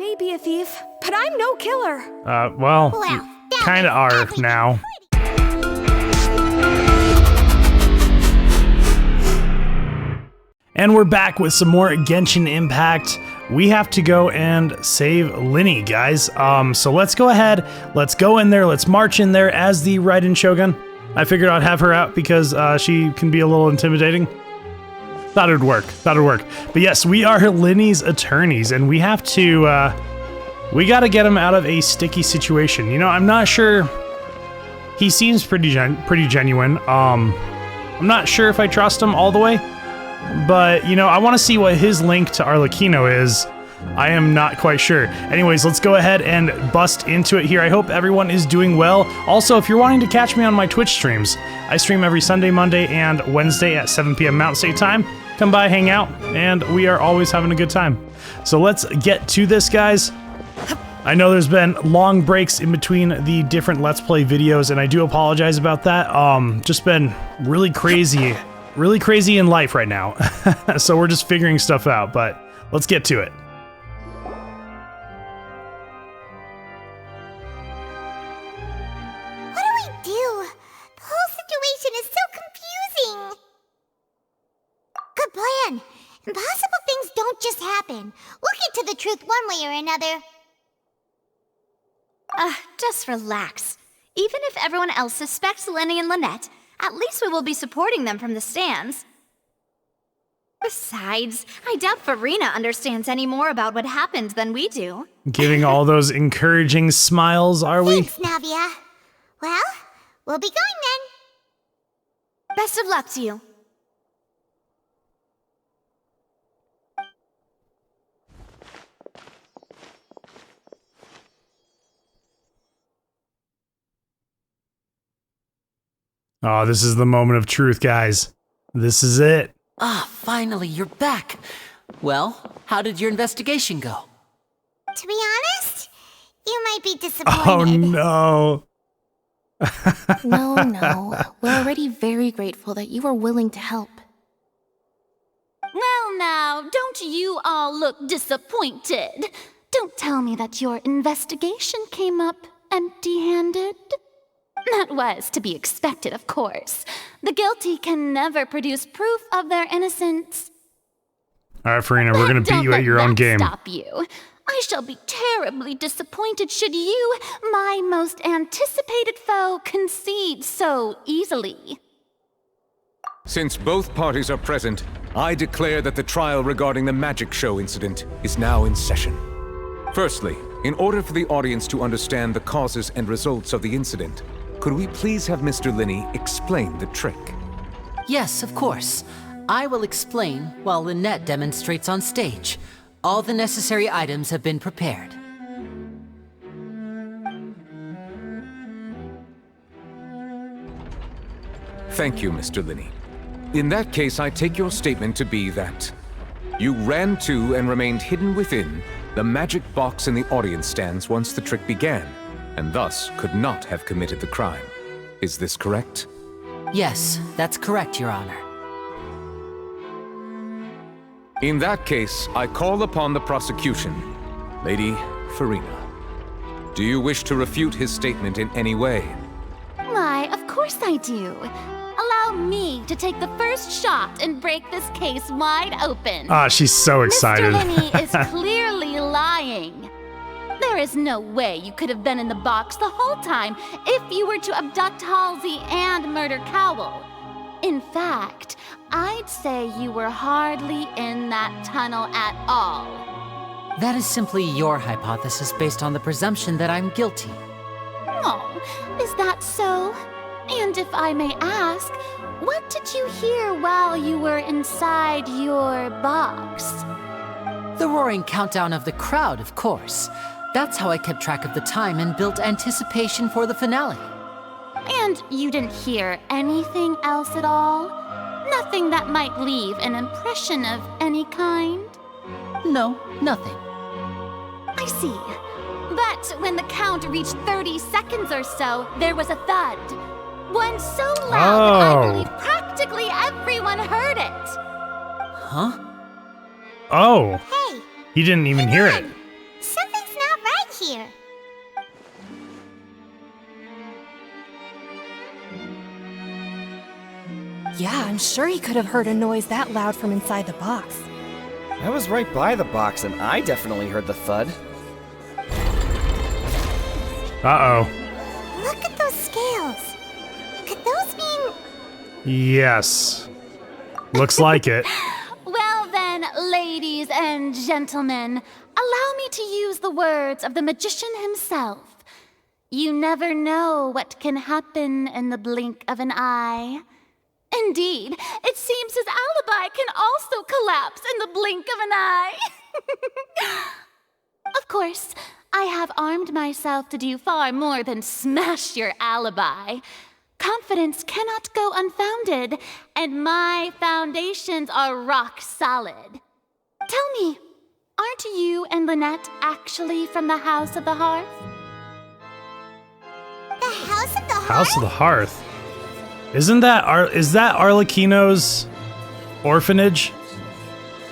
may be a thief, but I'm no killer. Well, kinda are now. And we're back with some more Genshin Impact. We have to go and save Lyney, guys. So let's go ahead, let's go in there, let's march in there as the Raiden Shogun. I figured I'd have her out because she can be a little intimidating. Thought it would work, But yes, we are Lyney's attorneys, and we have to, we gotta get him out of a sticky situation. You know, I'm not sure, he seems pretty genuine. I'm not sure if I trust him all the way. But, you know, I want to see what his link to Arlecchino is. I am not quite sure. Anyways, let's go ahead and bust into it here. I hope everyone is doing well. Also, if you're wanting to catch me on my Twitch streams, I stream every Sunday, Monday, and Wednesday at 7 p.m. Mountain State Time. Come by, hang out, and we are always having a good time. So let's get to this, guys. I know there's been long breaks in between the different Let's Play videos, and I do apologize about that. Just been really crazy in life right now. So we're just figuring stuff out, but let's get to it. What do we do? The whole situation is so confusing. Good plan. Impossible things don't just happen. We'll get to the truth one way or another. Just relax. Even if everyone else suspects Lyney and Lynette, at least we will be supporting them from the stands. Besides, I doubt Furina understands any more about what happened than we do. Giving all those encouraging smiles, are we? Thanks, Navia. Well, we'll be going then. Best of luck to you. Oh, this is the moment of truth, guys. This is it. Ah, finally, you're back. Well, how did your investigation go? To be honest, you might be disappointed. Oh, no. No. We're already very grateful that you were willing to help. Well now, don't you all look disappointed? Don't tell me that your investigation came up empty-handed. That was to be expected, of course. The guilty can never produce proof of their innocence. All right, Furina, we're going to beat you at your own game. Stop you. I shall be terribly disappointed should you, my most anticipated foe, concede so easily. Since both parties are present, I declare that the trial regarding the magic show incident is now in session. Firstly, in order for the audience to understand the causes and results of the incident, could we please have Mr. Lyney explain the trick? Yes, of course. I will explain while Lynette demonstrates on stage. All the necessary items have been prepared. Thank you, Mr. Lyney. In that case, I take your statement to be that you ran to and remained hidden within the magic box in the audience stands once the trick began, and thus could not have committed the crime. Is this correct? Yes, that's correct, Your Honor. In that case, I call upon the prosecution, Lady Furina. Do you wish to refute his statement in any way? Why, of course I do. Allow me to take the first shot and break this case wide open. Ah, she's so excited. Mr. Lyney is clearly lying. There is no way you could have been in the box the whole time if you were to abduct Halsey and murder Cowell. In fact, I'd say you were hardly in that tunnel at all. That is simply your hypothesis based on the presumption that I'm guilty. Oh, is that so? And if I may ask, what did you hear while you were inside your box? The roaring countdown of the crowd, of course. That's how I kept track of the time and built anticipation for the finale. And you didn't hear anything else at all? Nothing that might leave an impression of any kind? No, nothing. I see. But when the count reached 30 seconds or so, there was a thud. One so loud that I believe practically everyone heard it. Huh? Oh. Hey. He didn't even hear it. Something Yeah, I'm sure he could have heard a noise that loud from inside the box. I was right by the box and I definitely heard the thud. Uh-oh. Look at those scales. Could those mean... Yes. Looks like it. Well then, ladies and gentlemen, allow me to use the words of the magician himself. You never know what can happen in the blink of an eye. Indeed, it seems his alibi can also collapse in the blink of an eye. Of course, I have armed myself to do far more than smash your alibi. Confidence cannot go unfounded, and my foundations are rock solid. Tell me, aren't you and Lynette actually from the House of the Hearth? The House of the Hearth? House of the Hearth. Isn't that is that Arlecchino's orphanage?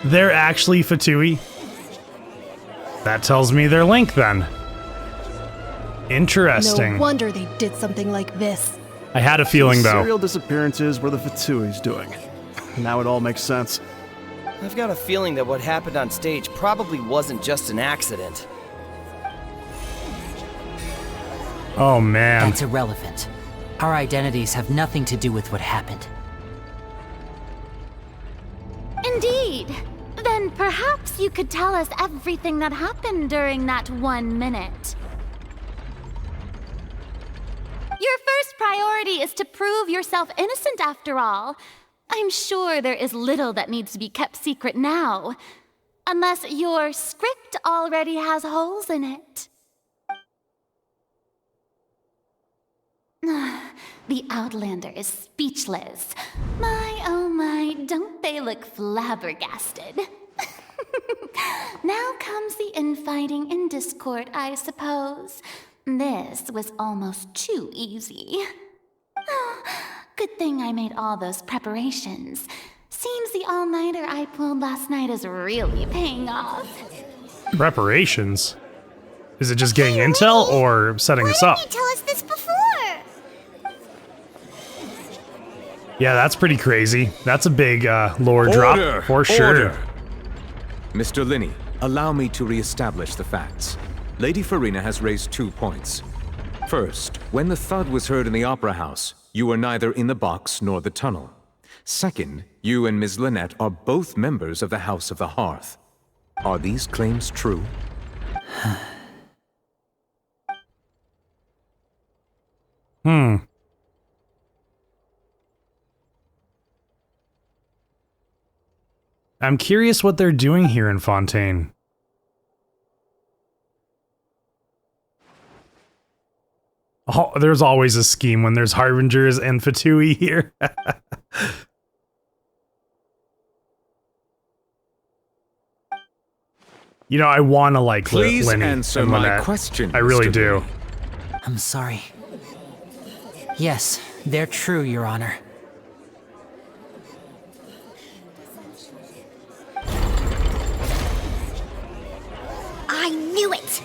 They're actually Fatui. That tells me they're linked then. Interesting. No wonder they did something like this. I had a feeling though. Serial disappearances were the Fatui's doing. Now it all makes sense. I've got a feeling that what happened on stage probably wasn't just an accident. Oh man. That's irrelevant. Our identities have nothing to do with what happened. Indeed. Then perhaps you could tell us everything that happened during that 1 minute. Your first priority is to prove yourself innocent after all. I'm sure there is little that needs to be kept secret now. Unless your script already has holes in it. The Outlander is speechless. My, oh my, don't they look flabbergasted? Now comes the infighting and discord, I suppose. This was almost too easy. Good thing I made all those preparations. Seems the all-nighter I pulled last night is really paying off. Preparations? Is it just getting intel or setting us up? Why didn't you tell us this before? Yeah, that's pretty crazy. That's a big lore drop for sure. Order. Mr. Lyney, allow me to reestablish the facts. Lady Furina has raised 2 points. First, when the thud was heard in the Opera House, you were neither in the box nor the tunnel. Second, you and Ms. Lynette are both members of the House of the Hearth. Are these claims true? I'm curious what they're doing here in Fontaine. Oh, there's always a scheme when there's Harbingers and Fatui here. You know, I want to like Please Lyney answer and my Lynette. question, I really Mr. do. Lyney. I'm sorry. Yes, they're true, Your Honor. I knew it!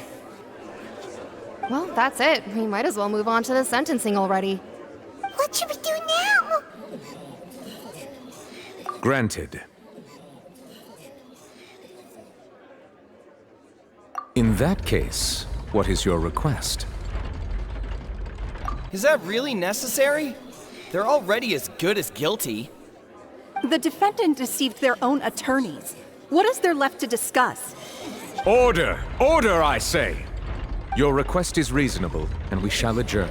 Well, that's it. We might as well move on to the sentencing already. What should we do now? Granted. In that case, what is your request? Is that really necessary? They're already as good as guilty. The defendant deceived their own attorneys. What is there left to discuss? Order! Order, I say! Your request is reasonable, and we shall adjourn.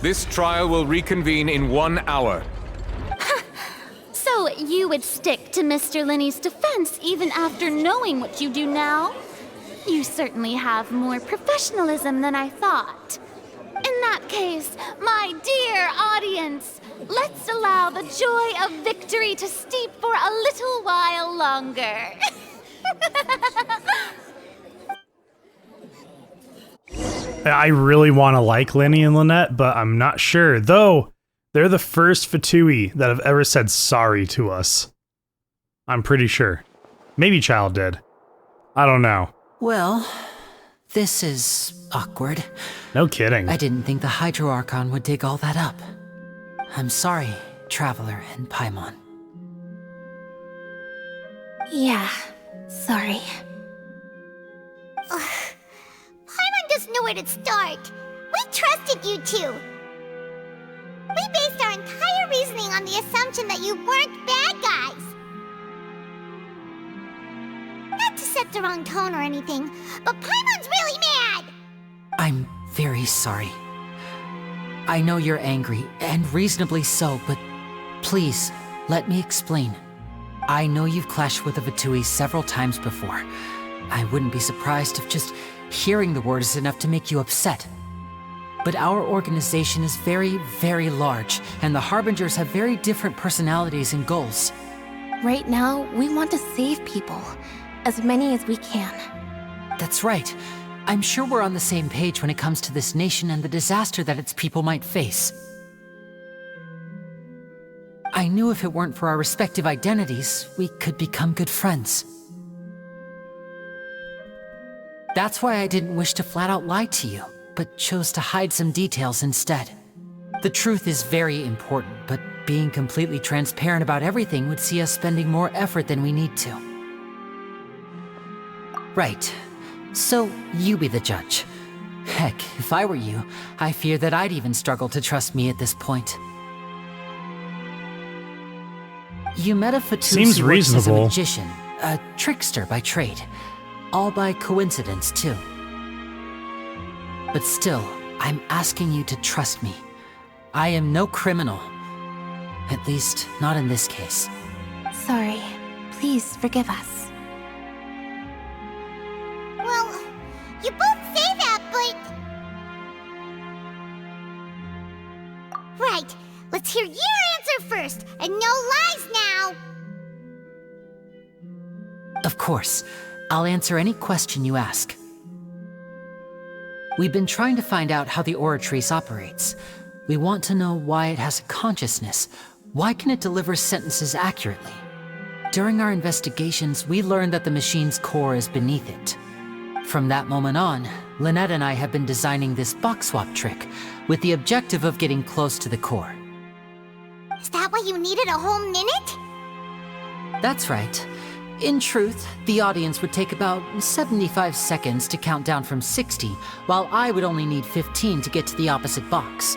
This trial will reconvene in 1 hour. So you would stick to Mr. Lyney's defense even after knowing what you do now? You certainly have more professionalism than I thought. In that case, my dear audience, let's allow the joy of victory to steep for a little while longer. I really want to like Lyney and Lynette, but I'm not sure. Though, they're the first Fatui that have ever said sorry to us. I'm pretty sure. Maybe Child did. I don't know. Well, this is awkward. No kidding. I didn't think the Hydro Archon would dig all that up. I'm sorry, Traveler and Paimon. Yeah, sorry. Paimon doesn't know where to start. We trusted you two. We based our entire reasoning on the assumption that you weren't bad guys. Not to set the wrong tone or anything, but Paimon's really mad! I'm very sorry. I know you're angry, and reasonably so, but please, let me explain. I know you've clashed with the Fatui several times before. I wouldn't be surprised if just hearing the word is enough to make you upset. But our organization is very, very large, and the Harbingers have very different personalities and goals. Right now, we want to save people. As many as we can. That's right. I'm sure we're on the same page when it comes to this nation and the disaster that its people might face. I knew if it weren't for our respective identities, we could become good friends. That's why I didn't wish to flat out lie to you, but chose to hide some details instead. The truth is very important, but being completely transparent about everything would see us spending more effort than we need to. Right. So, you be the judge. Heck, if I were you, I fear that I'd even struggle to trust me at this point. You met a Fatui Seems who works as a reasonable. magician, a trickster by trade. All by coincidence, too. But still, I'm asking you to trust me. I am no criminal. At least, not in this case. Sorry. Please forgive us. Well, you both say that, but... Right, let's hear your answer first, and no lies now! Of course. I'll answer any question you ask. We've been trying to find out how the Oratrice operates. We want to know why it has a consciousness. Why can it deliver sentences accurately? During our investigations, we learned that the machine's core is beneath it. From that moment on, Lynette and I have been designing this box swap trick, with the objective of getting close to the core. Is that why you needed a whole minute? That's right. In truth, the audience would take about 75 seconds to count down from 60, while I would only need 15 to get to the opposite box.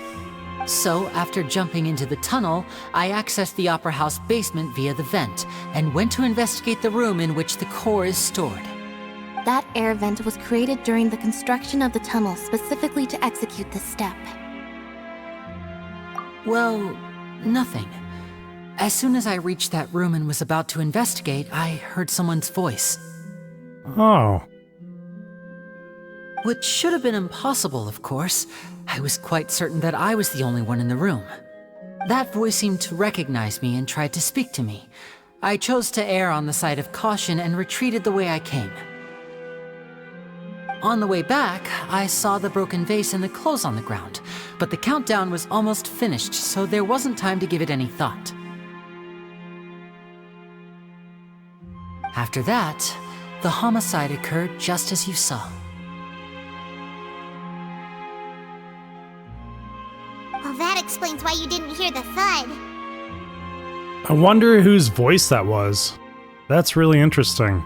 So, after jumping into the tunnel, I accessed the Opera House basement via the vent, and went to investigate the room in which the core is stored. That air vent was created during the construction of the tunnel specifically to execute this step. Well, nothing. As soon as I reached that room and was about to investigate, I heard someone's voice. Oh. Which should have been impossible, of course. I was quite certain that I was the only one in the room. That voice seemed to recognize me and tried to speak to me. I chose to err on the side of caution and retreated the way I came. On the way back, I saw the broken vase and the clothes on the ground, but the countdown was almost finished, so there wasn't time to give it any thought. After that, the homicide occurred just as you saw. Well, that explains why you didn't hear the thud. I wonder whose voice that was. That's really interesting.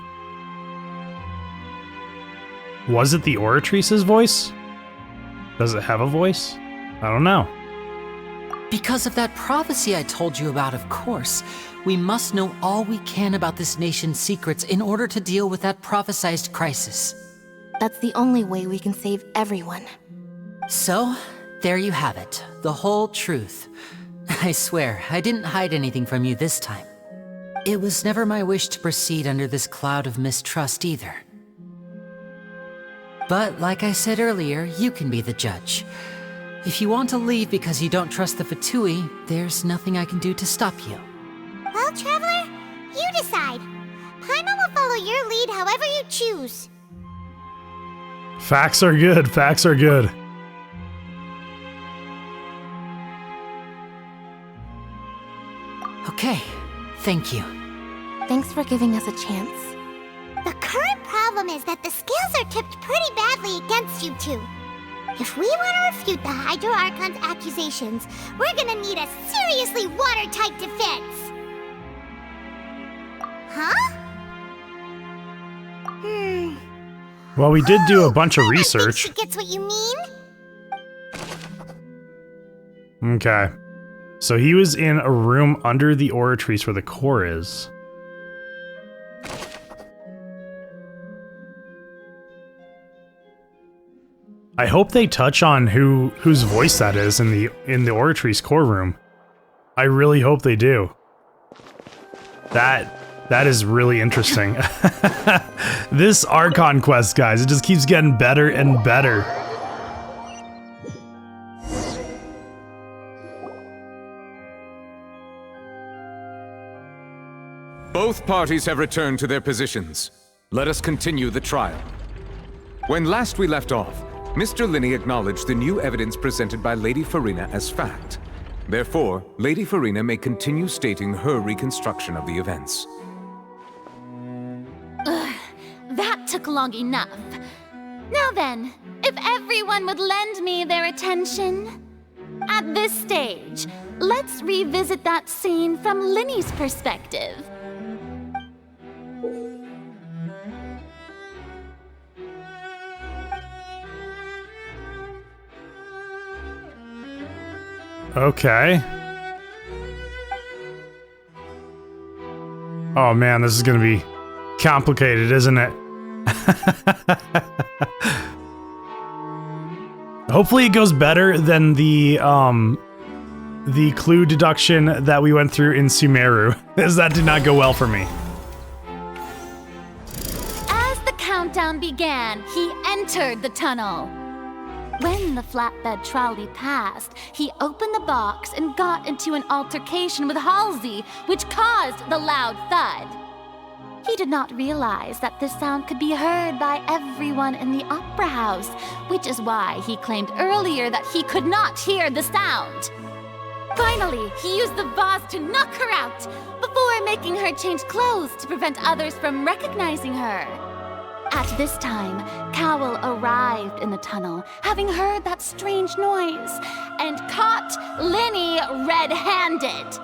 Was it the Oratrice's voice? Does it have a voice? I don't know. Because of that prophecy I told you about, of course. We must know all we can about this nation's secrets in order to deal with that prophesized crisis. That's the only way we can save everyone. So, there you have it. The whole truth. I swear, I didn't hide anything from you this time. It was never my wish to proceed under this cloud of mistrust either. But like I said earlier, you can be the judge. If you want to leave because you don't trust the Fatui, there's nothing I can do to stop you. Well, Traveler, you decide. Paimon will follow your lead however you choose. Facts are good. Facts are good. Okay, thank you. Thanks for giving us a chance. The current problem is that the scales are tipped pretty badly against you two. If we want to refute the Hydro Archon's accusations, we're gonna need a seriously watertight defense. Huh? Well, we did do a bunch of I think research. she gets what you mean. Okay. So he was in a room under the Oratrice where the core is. I hope they touch on whose voice that is in the Oratrice core room. I really hope they do. That is really interesting. This Archon quest, guys, it just keeps getting better and better. Both parties have returned to their positions. Let us continue the trial. When last we left off, Mr. Lyney acknowledged the new evidence presented by Lady Furina as fact. Therefore, Lady Furina may continue stating her reconstruction of the events. That took long enough. Now then, if everyone would lend me their attention. At this stage, let's revisit that scene from Lyney's perspective. Okay. Oh man, this is gonna be complicated, isn't it? Hopefully it goes better than the clue deduction that we went through in Sumeru, as that did not go well for me. As the countdown began, he entered the tunnel. When the flatbed trolley passed, he opened the box and got into an altercation with Halsey, which caused the loud thud. He did not realize that this sound could be heard by everyone in the opera house, which is why he claimed earlier that he could not hear the sound. Finally, he used the vase to knock her out, before making her change clothes to prevent others from recognizing her. At this time, Cowell arrived in the tunnel, having heard that strange noise, and caught Lyney red-handed.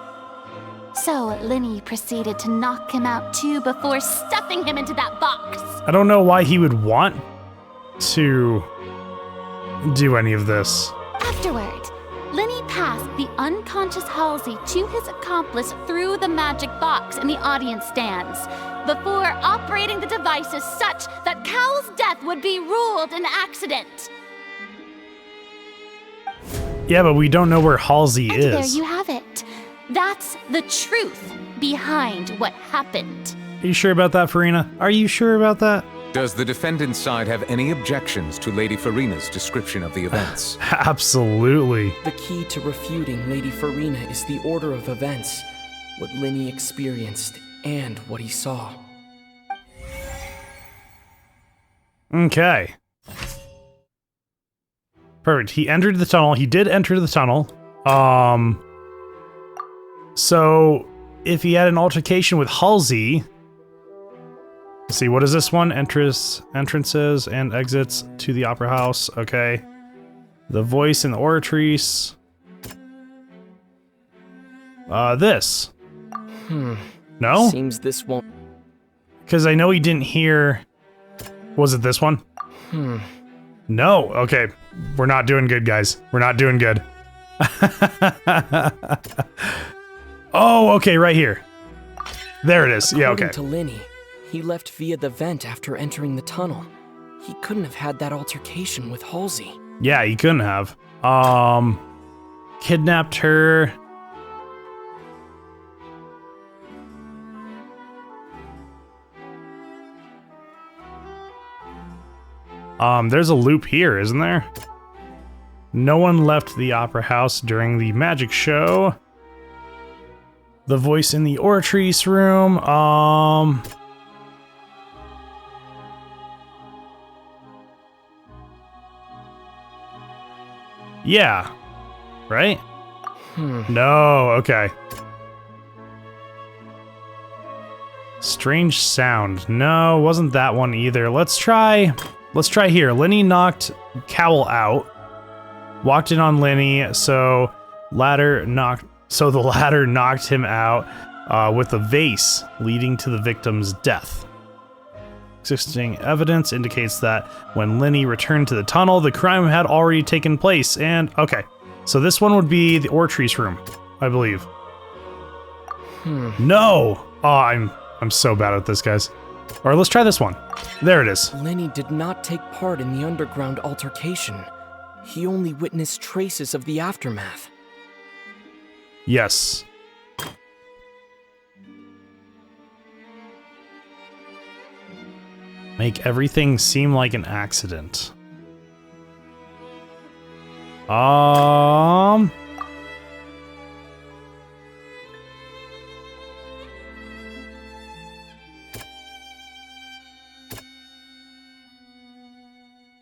So Lyney proceeded to knock him out too before stuffing him into that box. I don't know why he would want to do any of this. Afterward, Lyney passed the unconscious Halsey to his accomplice through the magic box in the audience stands, before operating the devices such that Cowell's death would be ruled an accident. Yeah, but we don't know where Halsey And is. there you have it. That's the truth behind what happened. Are you sure about that, Furina? Are you sure about that? Does the defendant's side have any objections to Lady Furina's description of the events? Absolutely. The key to refuting Lady Furina is the order of events, what Lyney experienced and what he saw. Okay. Perfect. He entered the tunnel. He did enter the tunnel. So if he had an altercation with Halsey, let's see, what is this one? Entrances and exits to the opera house. Okay. The voice in the Oratrice. This. No? Seems this won't. Because I know he didn't hear. Was it this one? No. Okay. We're not doing good, guys. We're not doing good. Oh, okay, right here. There it is. Yeah, okay. According to Lyney, he left via the vent after entering the tunnel. He couldn't have had that altercation with Halsey. Yeah, he couldn't have. Kidnapped her. There's a loop here, isn't there? No one left the opera house during the magic show. The voice in the Oratrice room. Yeah. Right? No, okay. Strange sound. No, wasn't that one either. Let's try here. Lyney knocked Cowell out. walked in on Lyney, so the ladder knocked him out with a vase, leading to the victim's death. Existing evidence indicates that when Lyney returned to the tunnel, the crime had already taken place. And okay, so this one would be the Ortrice room, I believe. No! Oh, I'm so bad at this, guys. All right, let's try this one. There it is. Lyney did not take part in the underground altercation. He only witnessed traces of the aftermath. Yes. Make everything seem like an accident.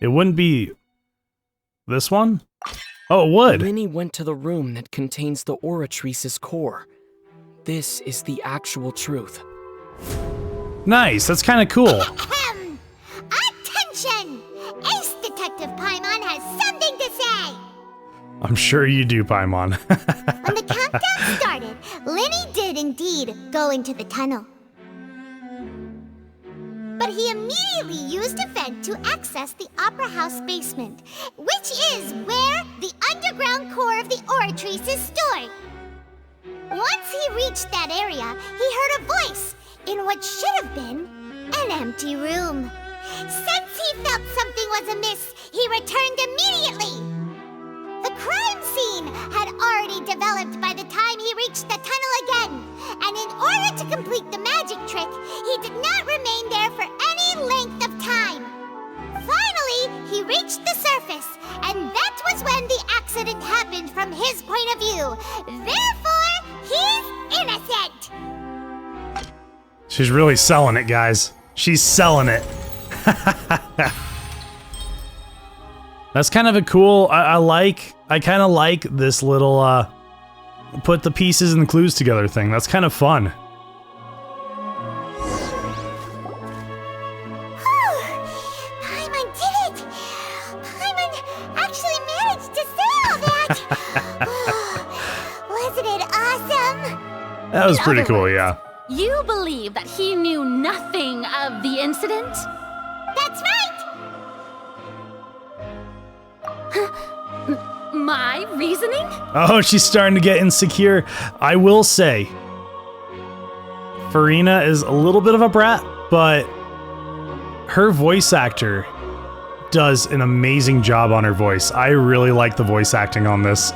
It wouldn't be this one? Oh, it would. Lyney went to the room that contains the Oratrice's core. This is the actual truth. Nice, that's kind of cool. Attention! Ace Detective Paimon has something to say! I'm sure you do, Paimon. When the countdown started, Lyney did indeed go into the tunnel. But he immediately used a vent to access the Opera House basement, which is where the underground core of the Oratrice is stored. Once he reached that area, he heard a voice in what should have been an empty room. Since he felt something was amiss, he returned immediately. The crime scene had already developed by the time he reached the tunnel again, and in order to complete the magic trick, he did not remain there for any length of time. Finally, he reached the surface, and that was when the accident happened from his point of view. Therefore, he's innocent. She's really selling it, guys. She's selling it. That's kind of a cool, I kind of like this little, put the pieces and the clues together thing. That's kind of fun. Paimon did it! Paimon actually managed to say all that! Wasn't it awesome? That was pretty cool, yeah. You believe that he knew nothing of the incident? That's right! My reasoning? Oh, she's starting to get insecure. I will say, Furina is a little bit of a brat, but her voice actor does an amazing job on her voice. I really like the voice acting on this.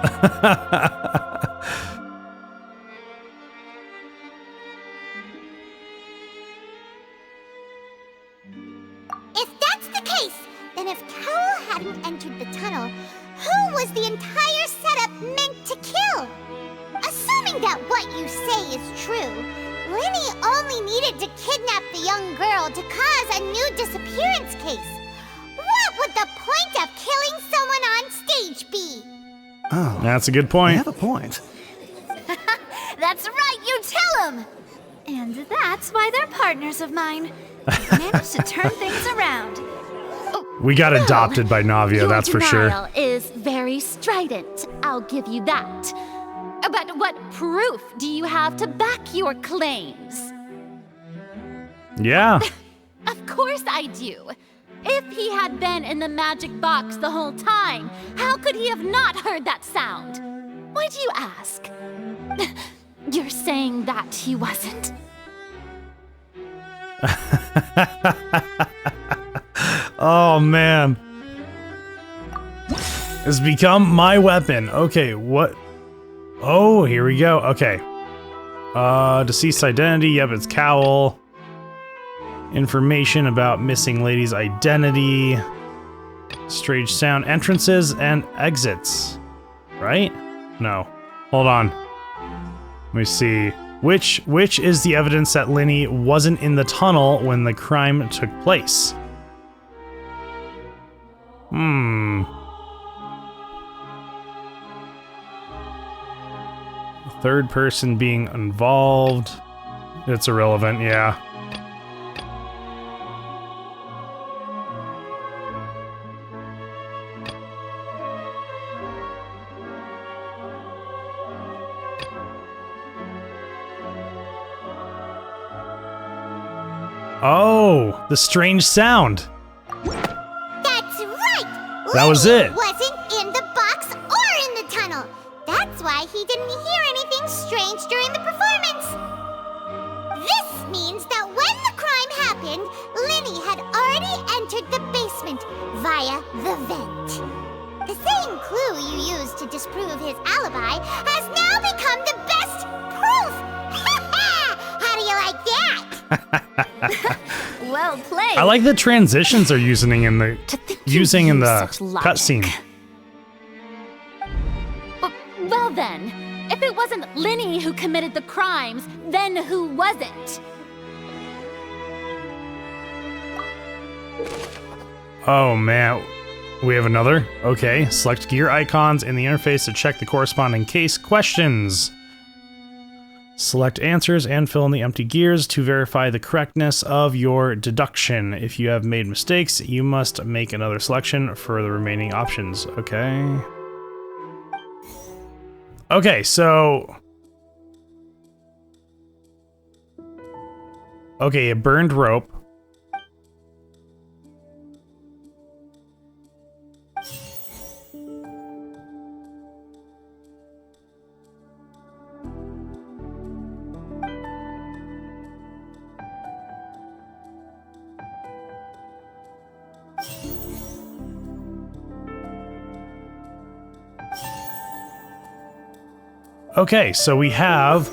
If that's the case, then if Cowell hadn't entered the tunnel, who was the entire setup meant to kill? Assuming that what you say is true, Lyney only needed to kidnap the young girl to cause a new disappearance case. What would the point of killing someone on stage be? Oh, that's a good point. You have a point. That's right, you tell him! And that's why they're partners of mine. They've managed to turn things around. We got adopted by Navia, that's for sure. Your denial is very strident, I'll give you that. But what proof do you have to back your claims? Yeah. Of course I do. If he had been in the magic box the whole time, how could he have not heard that sound? Why do you ask? You're saying that he wasn't? Oh, man. It's become my weapon. Okay, what? Oh, here we go. Okay. Deceased identity. Yep, it's Cowell. Information about missing lady's identity. Strange sound. Entrances and exits. Right? No. Hold on. Let me see. Which is the evidence that Lyney wasn't in the tunnel when the crime took place? Third person being involved. It's irrelevant, yeah. Oh, the strange sound. That's right! That was it. Wasn't in the box or in the tunnel. That's why he didn't hear anything strange during the performance. This means that when the crime happened, Lyney had already entered the basement via the vent. The same clue you used to disprove his alibi has now become the best proof! How do you like that? Well played. I like the transitions they're using in the such logic. cutscene. Well then, if it wasn't Lyney who committed the crimes, then who was it? Oh man, we have another? Okay, select gear icons in the interface to check the corresponding case questions. Select answers and fill in the empty gears to verify the correctness of your deduction. If you have made mistakes, you must make another selection for the remaining options. Okay. Okay, so... Okay, a burned rope. Okay, so we have...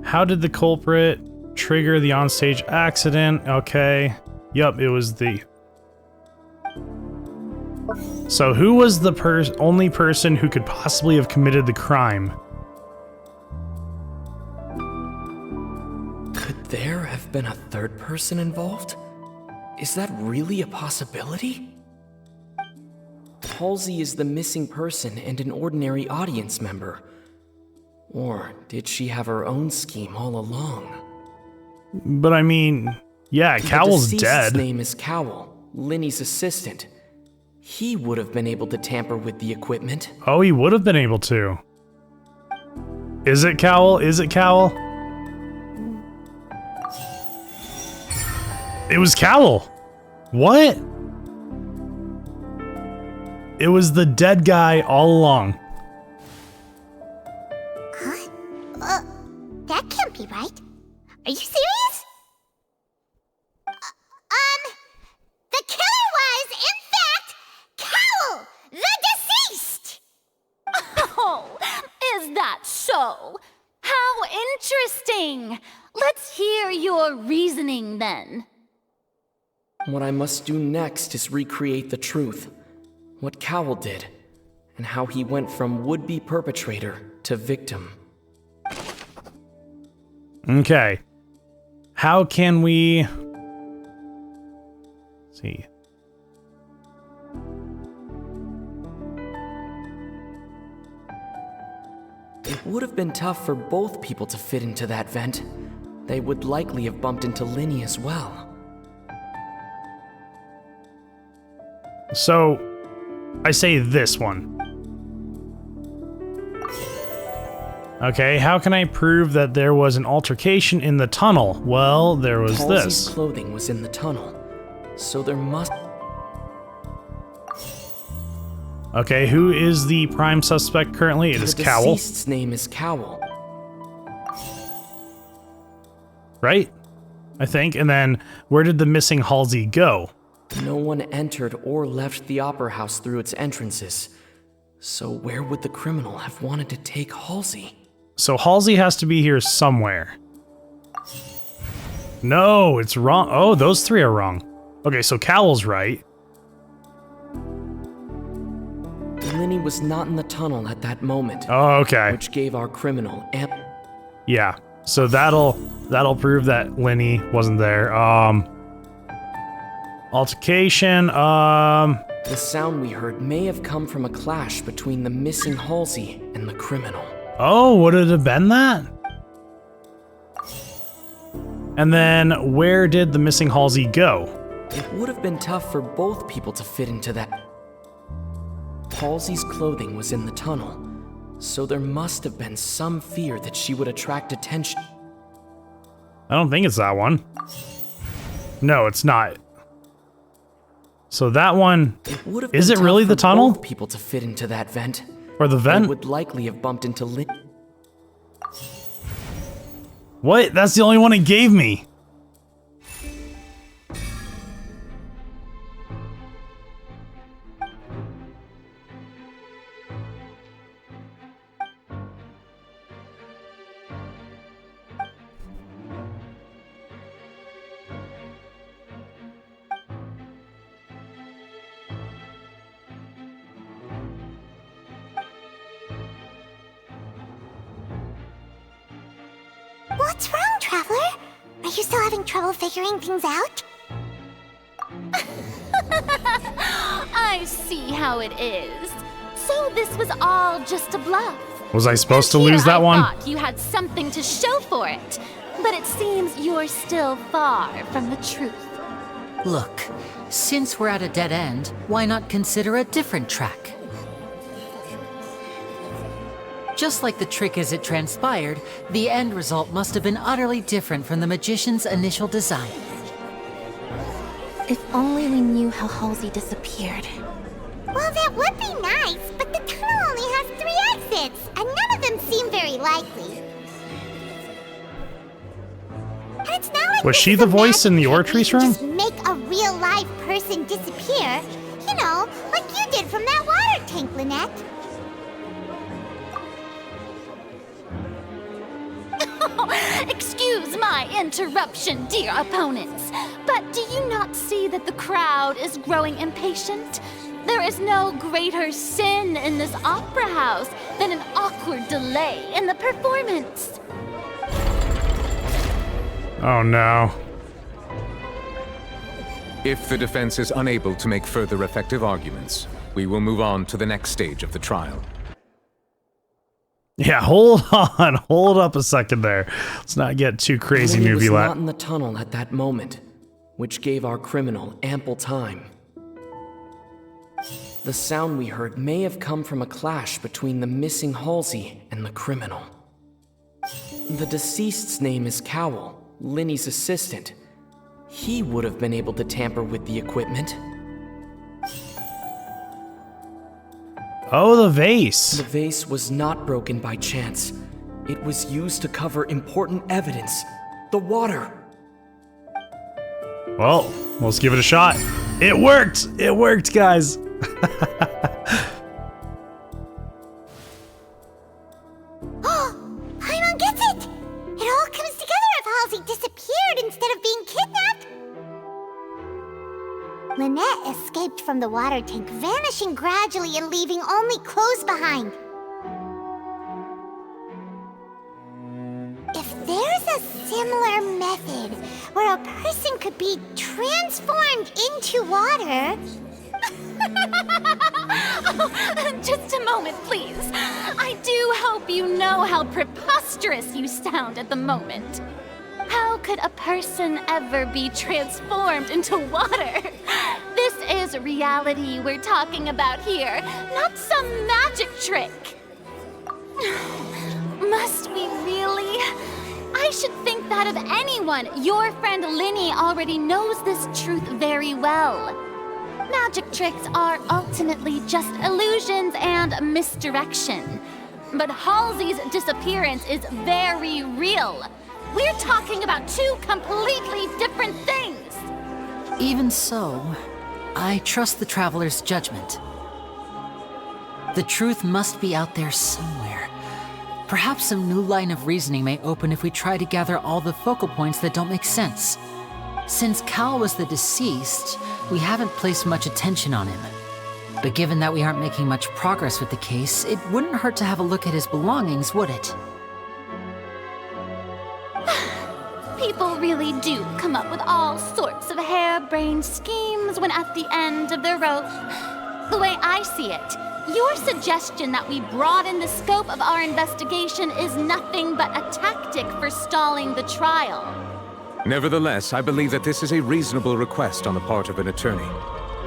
How did the culprit trigger the onstage accident? Okay. Yup, it was the... So who was the only person who could possibly have committed the crime? Could there have been a third person involved? Is that really a possibility? Halsey is the missing person and an ordinary audience member. Or did she have her own scheme all along? But I mean, yeah, Cowell's The dead. deceased's name is Cowell, Lyney's assistant. He would have been able to tamper with the equipment. Oh, he would have been able to. Is it Cowell? Is it Cowell? It was Cowell. What? It was the dead guy all along. Huh? That can't be right. Are you serious? The killer was, in fact, Cowell, the deceased! Oh, is that so? How interesting! Let's hear your reasoning then. What I must do next is recreate the truth. What Cowell did, and how he went from would-be perpetrator to victim. Okay. How can we... Let's see. It would have been tough for both people to fit into that vent. They would likely have bumped into Lyney as well. So, I say this one. Okay, how can I prove that there was an altercation in the tunnel? Well, there was Halsey's this. clothing was in the tunnel, so there must... Okay, who is the prime suspect currently? It is Cowell. The deceased's name is Cowell. Right? I think. And then, where did the missing Halsey go? No one entered or left the opera house through its entrances. So where would the criminal have wanted to take Halsey? So Halsey has to be here somewhere. No, it's wrong. Oh, those three are wrong. Okay, so Cowell's right. Lyney was not in the tunnel at that moment. Oh, okay. Which gave our criminal Yeah, so that'll prove that Lyney wasn't there. Altercation, The sound we heard may have come from a clash between the missing Halsey and the criminal. Oh, would it have been that? And then, where did the missing Halsey go? It would have been tough for both people to fit into that. Halsey's clothing was in the tunnel, so there must have been some fear that she would attract attention. I don't think it's that one. No, it's not. So that one, is it really the tunnel? People to fit into that vent. Or the vent? They would likely have bumped into What? That's the only one it gave me. What's wrong, Traveler? Are you still having trouble figuring things out? I see how it is. So this was all just a bluff. Was I supposed to And lose here that one? I thought you had something to show for it, but it seems you're still far from the truth. Look, since we're at a dead end, why not consider a different track? Just like the trick as it transpired, the end result must have been utterly different from the magician's initial design. If only we knew how Halsey disappeared. Well, that would be nice, but the tunnel only has 3 exits, and none of them seem very likely. And it's not like Was this she is the a voice in the magic trick Oratrice where you room? just make a real live person disappear. You know, like you did from that water tank, Lynette. Excuse my interruption, dear opponents, but do you not see that the crowd is growing impatient? There is no greater sin in this opera house than an awkward delay in the performance. Oh no. If the defense is unable to make further effective arguments, we will move on to the next stage of the trial. Yeah, hold on. Hold up a second there. Let's not get too crazy, Lyney movie was lap. not in the tunnel at that moment, which gave our criminal ample time. The sound we heard may have come from a clash between the missing Halsey and the criminal. The deceased's name is Cowell, Lyney's assistant. He would have been able to tamper with the equipment. Oh, the vase. The vase was not broken by chance. It was used to cover important evidence. The water. Well, let's give it a shot. It worked! It worked, guys. Paimon gets it! It all comes together if Halsey disappeared instead of being kidnapped. Lynette escaped from the water tank, vanishing gradually and leaving only clothes behind. If there's a similar method where a person could be transformed into water... Just a moment, please. I do hope you know how preposterous you sound at the moment. How could a person ever be transformed into water? This is reality we're talking about here, not some magic trick. Must we really? I should think that of anyone. Your friend Lyney already knows this truth very well. Magic tricks are ultimately just illusions and misdirection. But Halsey's disappearance is very real. We're talking about 2 completely different things. Even so, I trust the Traveler's judgment. The truth must be out there somewhere. Perhaps some new line of reasoning may open if we try to gather all the focal points that don't make sense. Since Cal was the deceased, we haven't placed much attention on him. But given that we aren't making much progress with the case, it wouldn't hurt to have a look at his belongings, would it? People really do come up with all sorts of harebrained schemes when at the end of their rope. The way I see it, your suggestion that we broaden the scope of our investigation is nothing but a tactic for stalling the trial. Nevertheless, I believe that this is a reasonable request on the part of an attorney.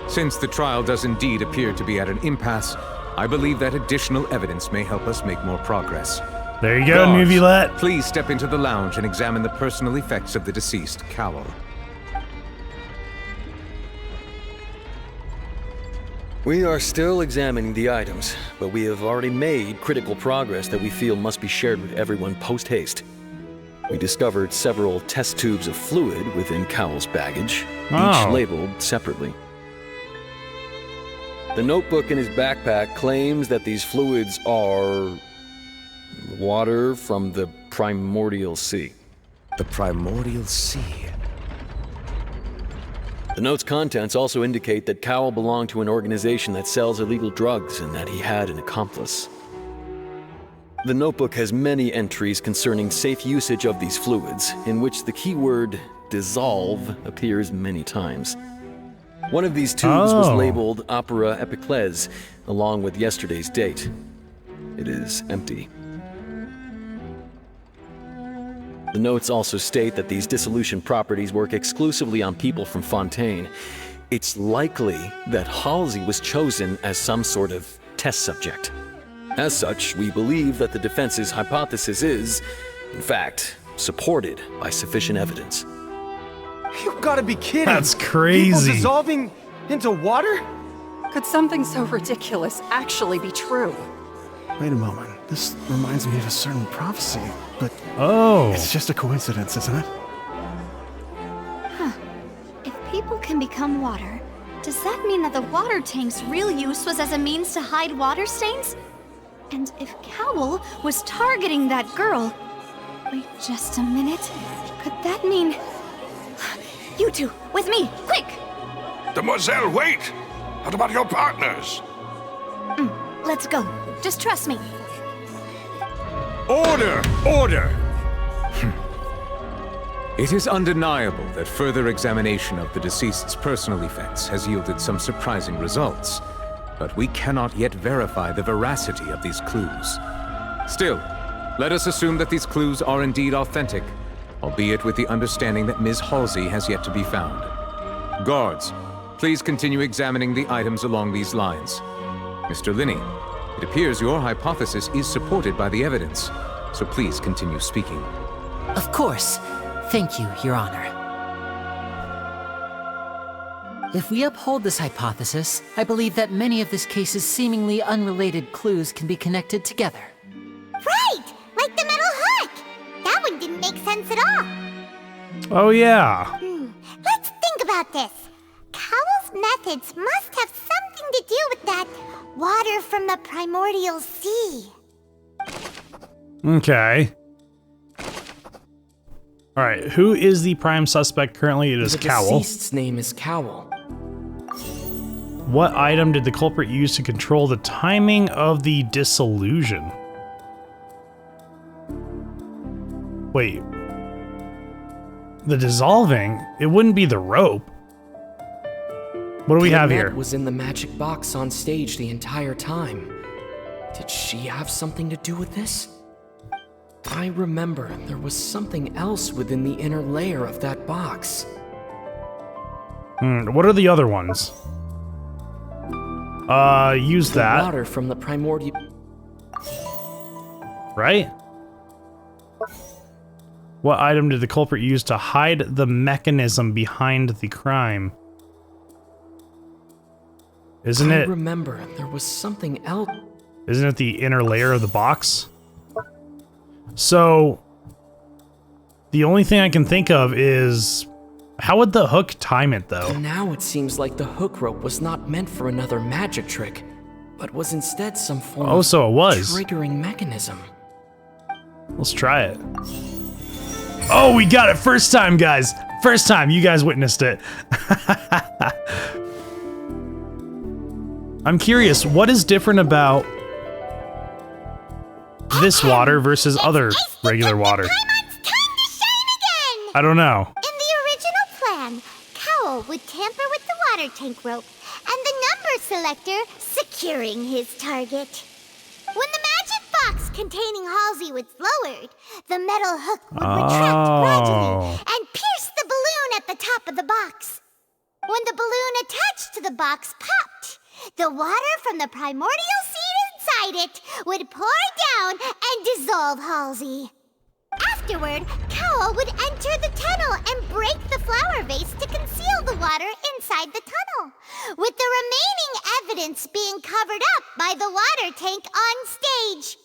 Since the trial does indeed appear to be at an impasse, I believe that additional evidence may help us make more progress. There you go, Guards, Nuvulette. please step into the lounge and examine the personal effects of the deceased Cowl. We are still examining the items, but we have already made critical progress that we feel must be shared with everyone post-haste. We discovered several test tubes of fluid within Cowl's baggage, each labeled separately. The notebook in his backpack claims that these fluids are water from the primordial sea. The primordial sea? The note's contents also indicate that Cowl belonged to an organization that sells illegal drugs and that he had an accomplice. The notebook has many entries concerning safe usage of these fluids, in which the keyword dissolve appears many times. One of these tubes was labeled Opera Epiclese, along with yesterday's date. It is empty. The notes also state that these dissolution properties work exclusively on people from Fontaine. It's likely that Halsey was chosen as some sort of test subject. As such, we believe that the defense's hypothesis is, in fact, supported by sufficient evidence. You've got to be kidding! That's crazy. People dissolving into water? Could something so ridiculous actually be true? Wait a moment. This reminds me of a certain prophecy, but it's just a coincidence, isn't it? Huh. If people can become water, does that mean that the water tank's real use was as a means to hide water stains? And if Cowl was targeting that girl... Wait just a minute. Could that mean... You two, with me, quick! Demoiselle, wait! What about your partners? Let's go. Just trust me. Order! Order! It is undeniable that further examination of the deceased's personal effects has yielded some surprising results, but we cannot yet verify the veracity of these clues. Still, let us assume that these clues are indeed authentic, albeit with the understanding that Ms. Halsey has yet to be found. Guards, please continue examining the items along these lines. Mr. Lyney, it appears your hypothesis is supported by the evidence, so please continue speaking. Of course. Thank you, Your Honor. If we uphold this hypothesis, I believe that many of this case's seemingly unrelated clues can be connected together. Right! Like the metal hook! That one didn't make sense at all. Oh, yeah. Let's think about this. Cowl's methods must have something to do with that water from the primordial sea. Okay. All right, who is the prime suspect currently? It is Cowl. The deceased's name is Cowl. What item did the culprit use to control the timing of the dissolution? Wait. The dissolving? It wouldn't be the rope. What do we have here? Lynette was in the magic box on stage the entire time. Did she have something to do with this? I remember there was something else within the inner layer of that box. What are the other ones? Use that. The water from the primordial... Right? What item did the culprit use to hide the mechanism behind the crime? Isn't it? I remember there was something else. Isn't it the inner layer of the box? So, the only thing I can think of is, how would the hook time it though? Now it seems like the hook rope was not meant for another magic trick, but was instead some form of so it was. triggering mechanism. Let's try it. Oh, we got it first time, guys. First time, you guys witnessed it. I'm curious, what is different about this water versus other regular water? I don't know. In the original plan, Cowl would tamper with the water tank rope and the number selector securing his target. When the magic box containing Halsey was lowered, the metal hook would retract gradually and pierce the balloon at the top of the box. When the balloon attached to the box popped, the water from the primordial sea inside it would pour down and dissolve Halsey. Afterward, Cowl would enter the tunnel and break the flower vase to conceal the water inside the tunnel, with the remaining evidence being covered up by the water tank on stage.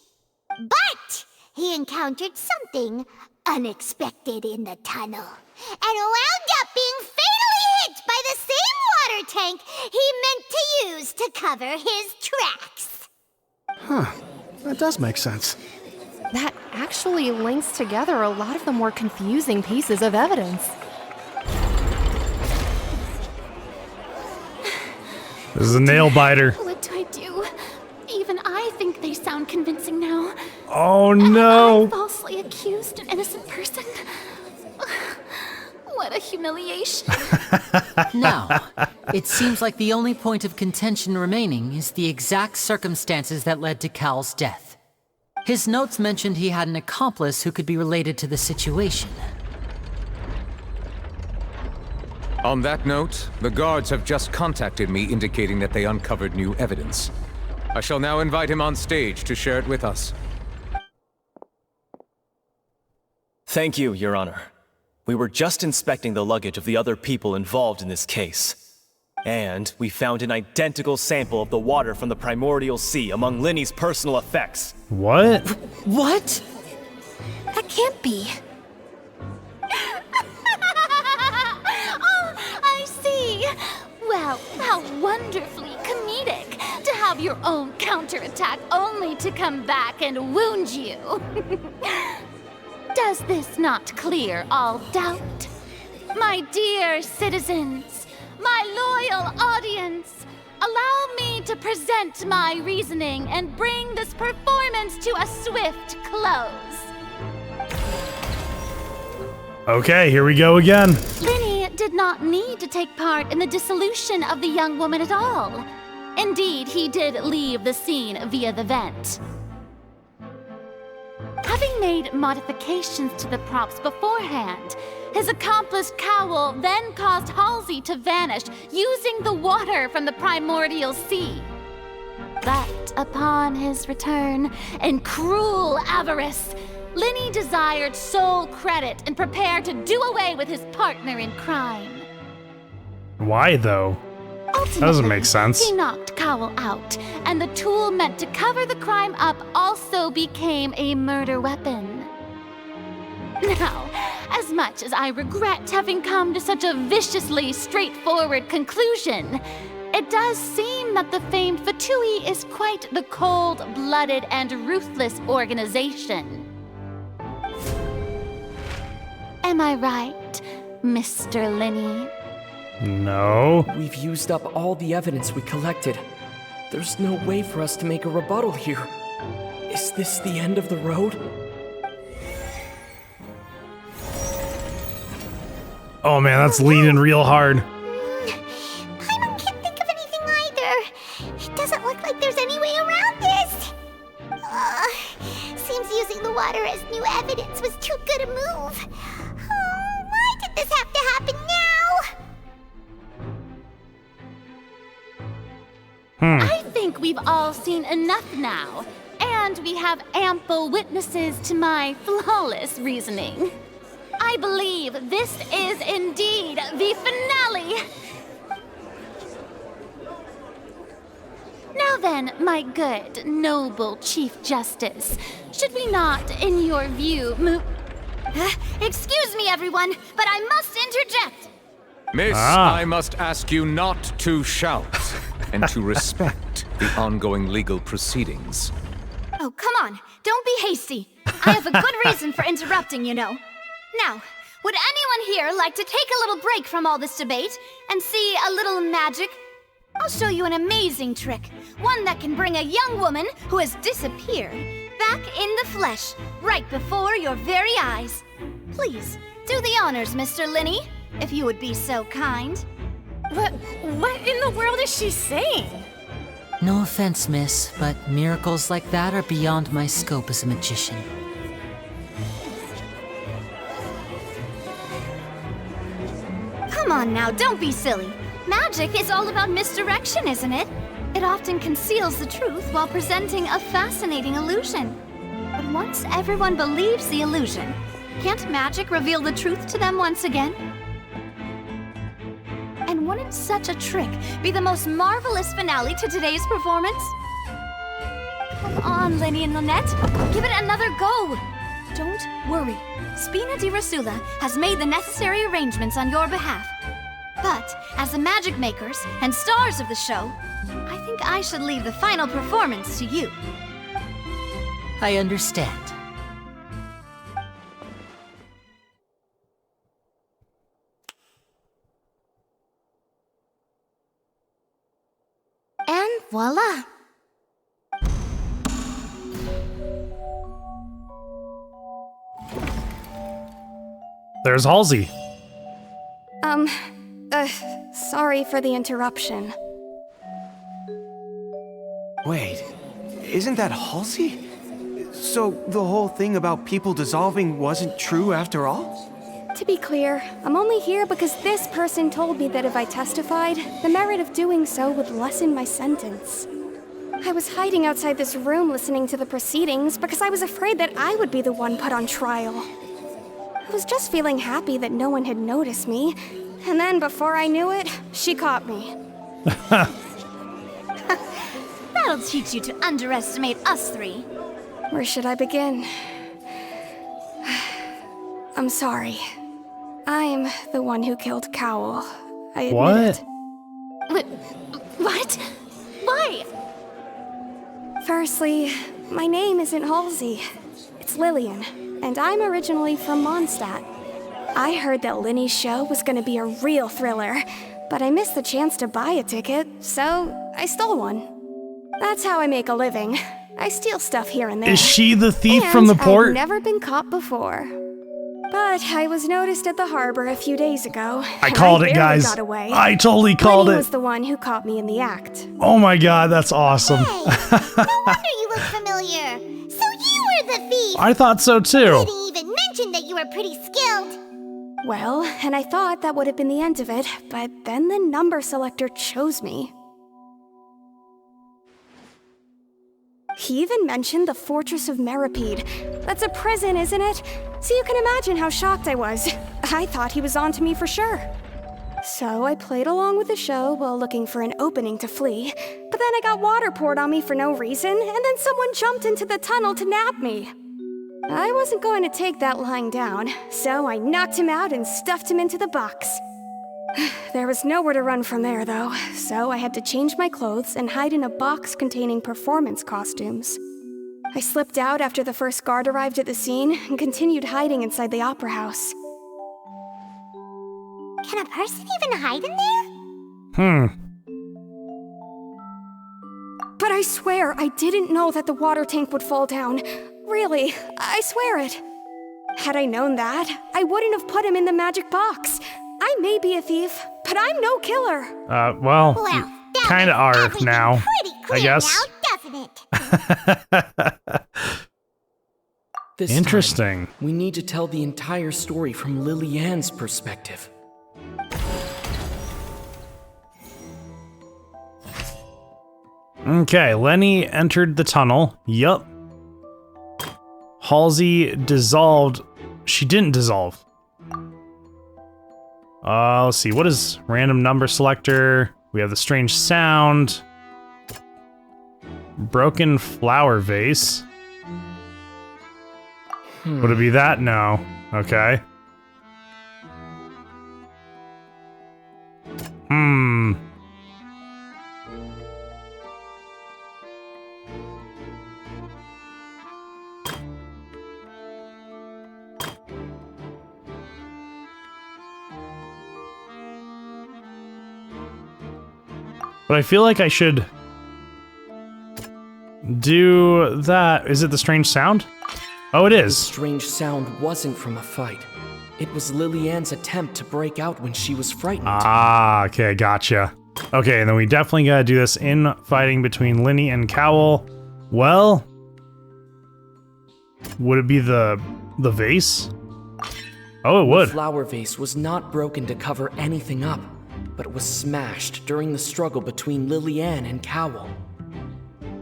But he encountered something unexpected in the tunnel, and wound up being fatally hit by the same water tank he meant to use to cover his tracks. Huh. That does make sense. That actually links together a lot of the more confusing pieces of evidence. This is a nail biter. What do I do? Even I think they sound convincing now. Oh no! I falsely accused an innocent person. What a humiliation. Now, it seems like the only point of contention remaining is the exact circumstances that led to Cowl's death. His notes mentioned he had an accomplice who could be related to the situation. On that note, the guards have just contacted me indicating that they uncovered new evidence. I shall now invite him on stage to share it with us. Thank you, Your Honor. We were just inspecting the luggage of the other people involved in this case. And we found an identical sample of the water from the primordial sea among Lyney's personal effects. What? What? That can't be. Oh, I see. Well, how wonderfully comedic to have your own counterattack only to come back and wound you. Does this not clear all doubt? My dear citizens, my loyal audience, allow me to present my reasoning and bring this performance to a swift close. Okay, here we go again. Lyney did not need to take part in the dissolution of the young woman at all. Indeed, he did leave the scene via the vent. Having made modifications to the props beforehand, his accomplice Cowl then caused Halsey to vanish using the water from the primordial sea. But upon his return, in cruel avarice, Lyney desired sole credit and prepared to do away with his partner in crime. Why though? That doesn't make sense. He knocked Cowl out, and the tool meant to cover the crime up also became a murder weapon. Now, as much as I regret having come to such a viciously straightforward conclusion, it does seem that the famed Fatui is quite the cold-blooded and ruthless organization. Am I right, Mr. Lyney? No. We've used up all the evidence we collected. There's no way for us to make a rebuttal here. Is this the end of the road? Oh man, that's leaning real hard. I can't think of anything either. It doesn't look like there's any way around this. Seems using the water as new evidence was too good a move. Why did this have to happen now? I think we've all seen enough now, and we have ample witnesses to my flawless reasoning. I believe this is indeed the finale. Now then, my good, noble Chief Justice, should we not, in your view, move... Excuse me, everyone, but I must interject. Miss, I must ask you not to shout and to respect the ongoing legal proceedings. Oh, come on. Don't be hasty. I have a good reason for interrupting, you know. Now, would anyone here like to take a little break from all this debate and see a little magic? I'll show you an amazing trick. One that can bring a young woman who has disappeared back in the flesh, right before your very eyes. Please, do the honors, Mr. Lyney, if you would be so kind. What in the world is she saying? No offense, miss, but miracles like that are beyond my scope as a magician. Come on now, don't be silly. Magic is all about misdirection, isn't it? It often conceals the truth while presenting a fascinating illusion. But once everyone believes the illusion, can't magic reveal the truth to them once again? And wouldn't such a trick be the most marvelous finale to today's performance? Come on, Lyney and Lynette. Give it another go. Don't worry. Spina di Rasula has made the necessary arrangements on your behalf. But, as the magic makers and stars of the show, I think I should leave the final performance to you. I understand. And voila! There's Halsey. Sorry for the interruption. Wait, isn't that Halsey? So the whole thing about people dissolving wasn't true after all? To be clear, I'm only here because this person told me that if I testified, the merit of doing so would lessen my sentence. I was hiding outside this room listening to the proceedings because I was afraid that I would be the one put on trial. I was just feeling happy that no one had noticed me, and then before I knew it, she caught me. That'll teach you to underestimate us three. Where should I begin? I'm sorry. I'm the one who killed Cowl. I admit What? What? Why? Firstly, my name isn't Halsey. It's Lillian, and I'm originally from Mondstadt. I heard that Lyney's show was gonna be a real thriller, but I missed the chance to buy a ticket, so I stole one. That's how I make a living. I steal stuff here and there. Is she the thief And from the port? I've never been caught before. But I was noticed at the harbor a few days ago. I called it, barely guys. Got away. I totally called Lyney it. was the one who caught me in the act. Oh my god, that's awesome. No wonder you look familiar. So you were the thief. I thought so too. You didn't even mention that you were pretty skilled. Well, and I thought that would have been the end of it, but then the number selector chose me. He even mentioned the Fortress of Meripede. That's a prison, isn't it? So you can imagine how shocked I was. I thought he was onto me for sure. So I played along with the show while looking for an opening to flee, but then I got water poured on me for no reason, and then someone jumped into the tunnel to nab me. I wasn't going to take that lying down, so I knocked him out and stuffed him into the box. There was nowhere to run from there, though, so I had to change my clothes and hide in a box containing performance costumes. I slipped out after the first guard arrived at the scene and continued hiding inside the opera house. Can a person even hide in there? But I swear I didn't know that the water tank would fall down. Really, I swear it. Had I known that, I wouldn't have put him in the magic box. I may be a thief, but I'm no killer. Well, you kinda are now, I guess. This Interesting. time, we need to tell the entire story from Lillian's perspective. Okay, Lyney entered the tunnel. Yup. Halsey dissolved. She didn't dissolve. Let's see. What is random number selector? We have the strange sound. Broken flower vase. Would it be that? No. Okay. But I feel like I should do that. Is it the strange sound? Oh, it is. The strange sound wasn't from a fight. It was Lillian's attempt to break out when she was frightened. Ah, okay, gotcha. Okay, and then we definitely gotta do this in fighting between Lyney and Cowl. Well, would it be the vase? Oh, it would. The flower vase was not broken to cover anything up. but was smashed during the struggle between Lillian and Cowell.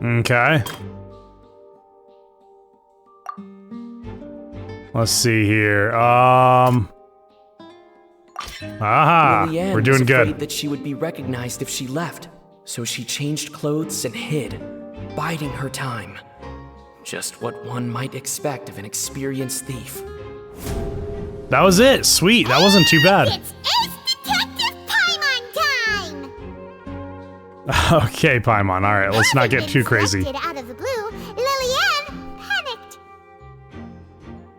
Okay. Let's see here. Lillian we're doing was afraid good. that she would be recognized if she left, so she changed clothes and hid, biding her time. Just what one might expect of an experienced thief. That was it. Sweet. That wasn't too bad. It's Ace Detective Paimon time! Okay, Paimon. All right, let's not get too crazy. Out of the blue, Lillian panicked.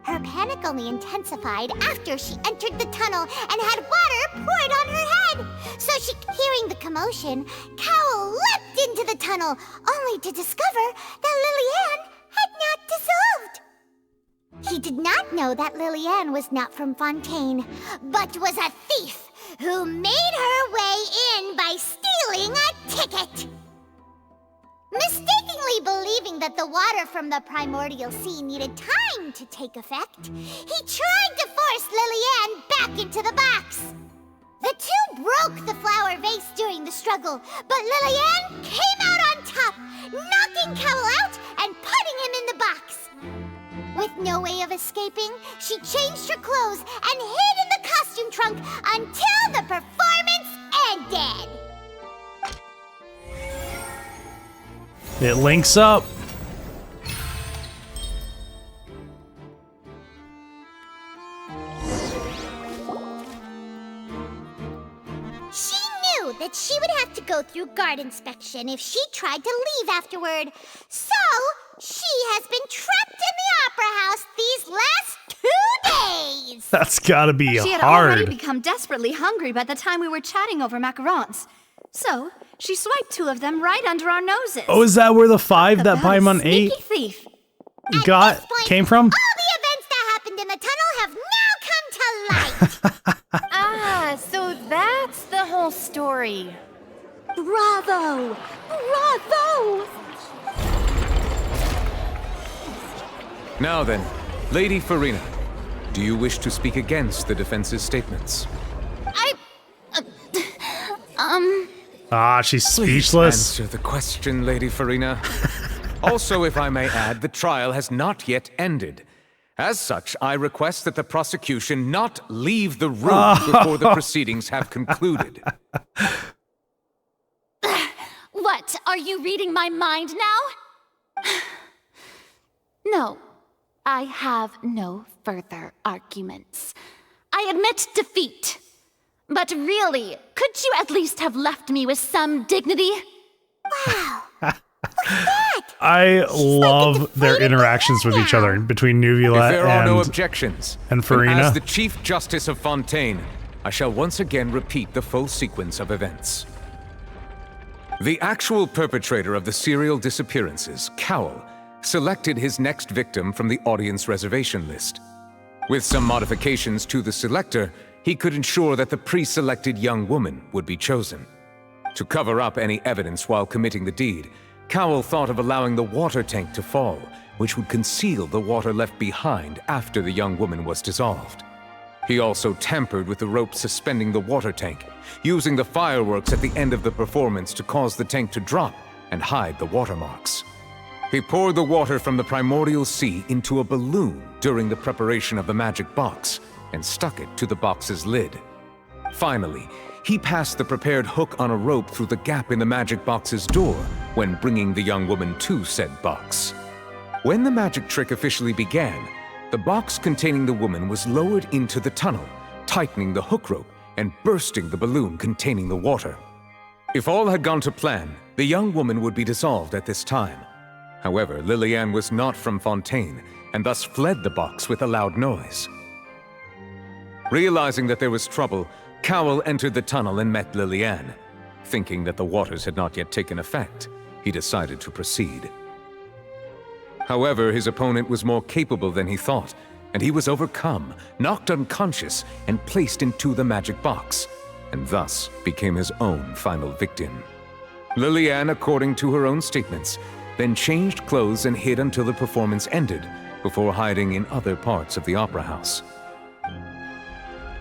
Her panic only intensified after she entered the tunnel and had water poured on her head. So hearing the commotion, Cowell leapt into the tunnel, only to discover that Lillian had not dissolved. He did not know that Lillian was not from Fontaine, but was a thief who made her way in by stealing a ticket. Mistakenly believing that the water from the primordial sea needed time to take effect, he tried to force Lillian back into the box. The two broke the flower vase during the struggle, but Lillian came out on top, knocking Cowell out and putting him in the box. With no way of escaping, she changed her clothes and hid in the costume trunk until the performance ended. It links up. She knew that she would have to go through guard inspection if she tried to leave afterward. So, she has been trapped in the Opera House these last 2 days. That's gotta be She had hard. already become desperately hungry by the time we were chatting over macarons. So, she swiped 2 of them right under our noses. Oh, is that where the 5 that About a Paimon sneaky ate thief. came from? All the events that happened in the tunnel have now come to light. So that's the whole story. Bravo! Bravo! Now then, Lady Furina, do you wish to speak against the defense's statements? She's Please speechless. answer the question, Lady Furina. Also, if I may add, the trial has not yet ended. As such, I request that the prosecution not leave the room before the proceedings have concluded. What? Are you reading my mind now? No, I have no further arguments. I admit defeat. But really, could you at least have left me with some dignity? Wow. Look at that! I love their interactions with each other between Nuvula If there are and no objections, and then Furina. as the Chief Justice of Fontaine, I shall once again repeat the full sequence of events. The actual perpetrator of the serial disappearances, Cowell, selected his next victim from the audience reservation list. With some modifications to the selector, he could ensure that the pre-selected young woman would be chosen. To cover up any evidence while committing the deed, Cowell thought of allowing the water tank to fall, which would conceal the water left behind after the young woman was dissolved. He also tampered with the rope suspending the water tank, using the fireworks at the end of the performance to cause the tank to drop and hide the watermarks. He poured the water from the primordial sea into a balloon during the preparation of the magic box and stuck it to the box's lid. Finally, he passed the prepared hook on a rope through the gap in the magic box's door when bringing the young woman to said box. When the magic trick officially began, the box containing the woman was lowered into the tunnel, tightening the hook rope and bursting the balloon containing the water. If all had gone to plan, the young woman would be dissolved at this time. However, Lillian was not from Fontaine and thus fled the box with a loud noise. Realizing that there was trouble, Cowell entered the tunnel and met Lillian. Thinking that the waters had not yet taken effect, he decided to proceed. However, his opponent was more capable than he thought, and he was overcome, knocked unconscious, and placed into the magic box, and thus became his own final victim. Lillian, according to her own statements, then changed clothes and hid until the performance ended, before hiding in other parts of the opera house.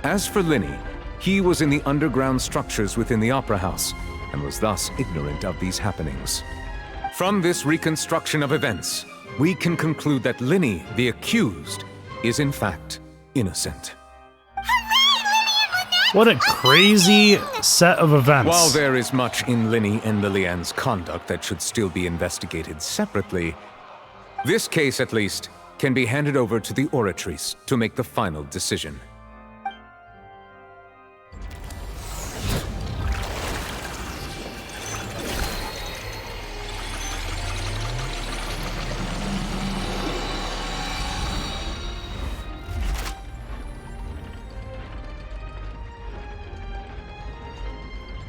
As for Lyney, he was in the underground structures within the Opera House, and was thus ignorant of these happenings. From this reconstruction of events, we can conclude that Lyney, the accused, is in fact innocent. What a crazy set of events. While there is much in Lyney and Lillian's conduct that should still be investigated separately, this case, at least, can be handed over to the Oratrice to make the final decision.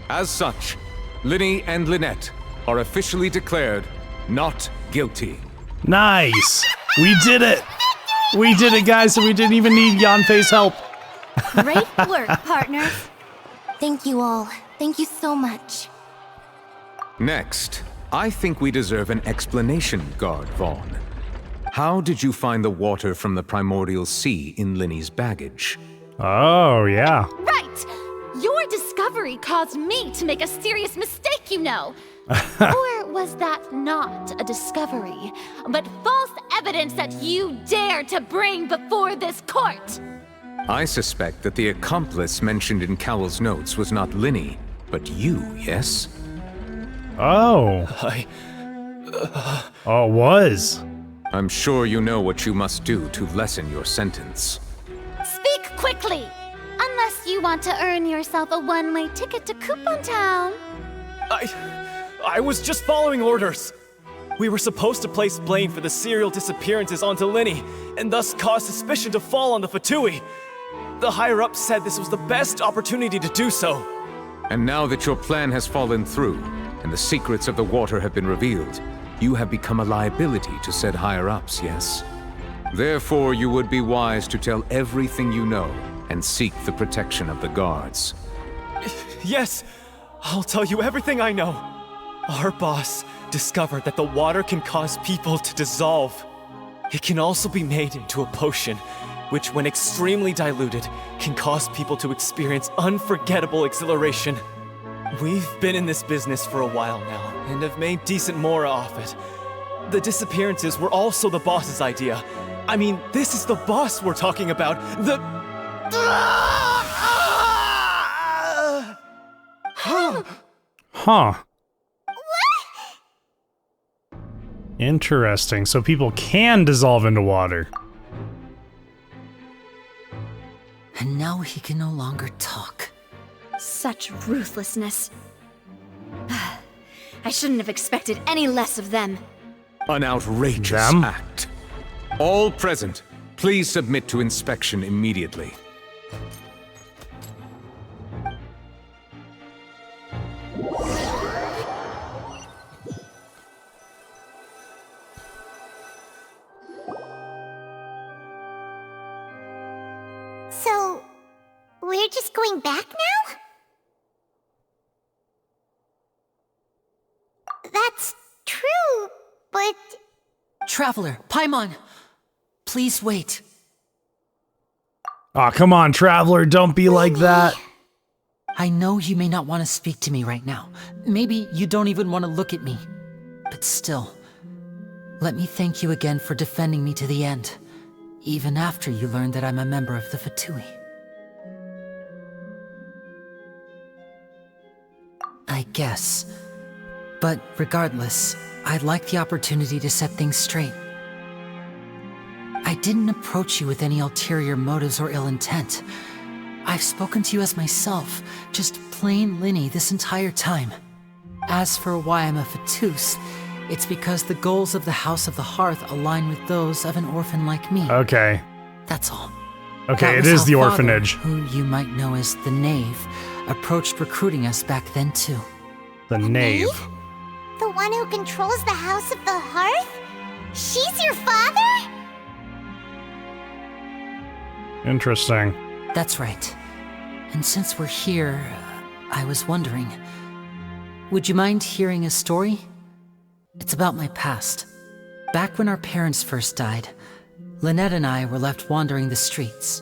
As such, Lyney and Lynette are officially declared not guilty. Nice! We did it! We did it, guys, and we didn't even need Yanfei's help. Great work, partners. Thank you all. Thank you so much. Next, I think we deserve an explanation, Guard Vaughn. How did you find the water from the primordial sea in Lyney's baggage? Oh, yeah. Right! Your discovery caused me to make a serious mistake, you know. Or was that not a discovery, but false evidence that you dare to bring before this court? I suspect that the accomplice mentioned in Cowell's notes was not Lyney, but you, yes? Oh. Oh, it was. I'm sure you know what you must do to lessen your sentence. Speak quickly! Unless you want to earn yourself a one-way ticket to Coupon Town. I was just following orders. We were supposed to place blame for the serial disappearances onto Lyney, and thus cause suspicion to fall on the Fatui. The higher-ups said this was the best opportunity to do so. And now that your plan has fallen through, and the secrets of the water have been revealed, you have become a liability to said higher-ups, yes? Therefore, you would be wise to tell everything you know, and seek the protection of the guards. Yes, I'll tell you everything I know. Our boss discovered that the water can cause people to dissolve. It can also be made into a potion, which when extremely diluted, can cause people to experience unforgettable exhilaration. We've been in this business for a while now, and have made decent mora off it. The disappearances were also the boss's idea. I mean, this is the boss we're talking about. Huh. Interesting. So people can dissolve into water. And now he can no longer talk. Such ruthlessness. I shouldn't have expected any less of them. An outrageous act. All present, please submit to inspection immediately. So, we're just going back now? That's true, but... Traveler, Paimon, please wait. Aw, come on, Traveler, don't be like that. I know you may not want to speak to me right now. Maybe you don't even want to look at me. But still, let me thank you again for defending me to the end, even after you learned that I'm a member of the Fatui. I guess. But regardless, I'd like the opportunity to set things straight. I didn't approach you with any ulterior motives or ill intent. I've spoken to you as myself, just plain Lyney this entire time. As for why I'm a Fatus, it's because the goals of the House of the Hearth align with those of an orphan like me. Okay. That's all. Okay, That it was is how the Father, orphanage. who you might know as the Knave, approached recruiting us back then too. The Knave. The one who controls the House of the Hearth? She's your father? Interesting. That's right. And since we're here, I was wondering, would you mind hearing a story? It's about my past. Back when our parents first died, Lynette and I were left wandering the streets.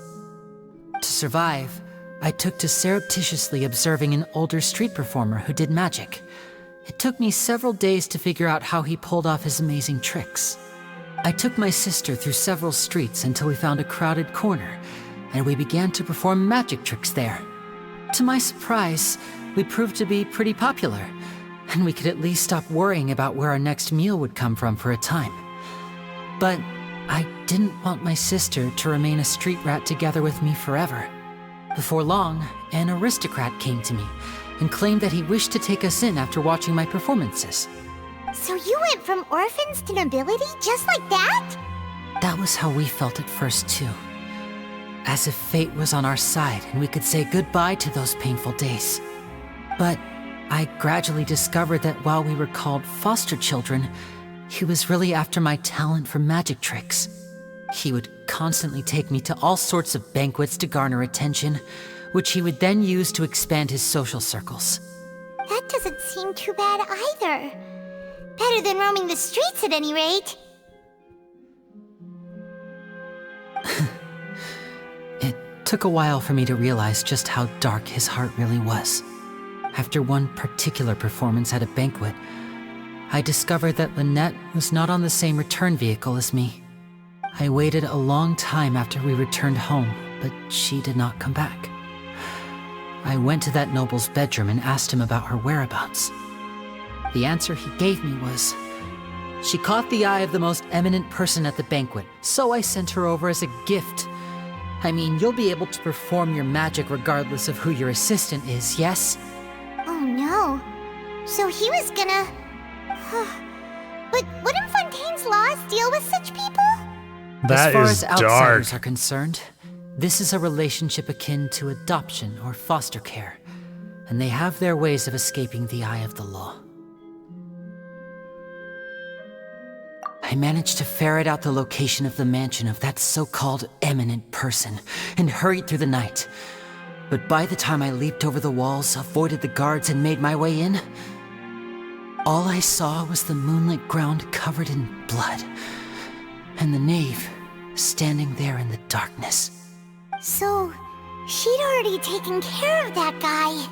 To survive, I took to surreptitiously observing an older street performer who did magic. It took me several days to figure out how he pulled off his amazing tricks. I took my sister through several streets until we found a crowded corner, and we began to perform magic tricks there. To my surprise, we proved to be pretty popular, and we could at least stop worrying about where our next meal would come from for a time. But I didn't want my sister to remain a street rat together with me forever. Before long, an aristocrat came to me and claimed that he wished to take us in after watching my performances. So you went from orphans to nobility just like that? That was how we felt at first, too. As if fate was on our side and we could say goodbye to those painful days. But I gradually discovered that while we were called foster children, he was really after my talent for magic tricks. He would constantly take me to all sorts of banquets to garner attention, which he would then use to expand his social circles. That doesn't seem too bad either. Better than roaming the streets at any rate. It took a while for me to realize just how dark his heart really was. After one particular performance at a banquet, I discovered that Lynette was not on the same return vehicle as me. I waited a long time after we returned home, but she did not come back. I went to that noble's bedroom and asked him about her whereabouts. The answer he gave me was, she caught the eye of the most eminent person at the banquet, so I sent her over as a gift. I mean, you'll be able to perform your magic regardless of who your assistant is, yes? Oh no. So he was gonna... But wouldn't Fontaine's laws deal with such people? As far as dark. outsiders are concerned, this is a relationship akin to adoption or foster care, and they have their ways of escaping the eye of the law. I managed to ferret out the location of the mansion of that so-called eminent person and hurried through the night. But by the time I leaped over the walls, avoided the guards, and made my way in, all I saw was the moonlit ground covered in blood, and the knave standing there in the darkness. So, she'd already taken care of that guy.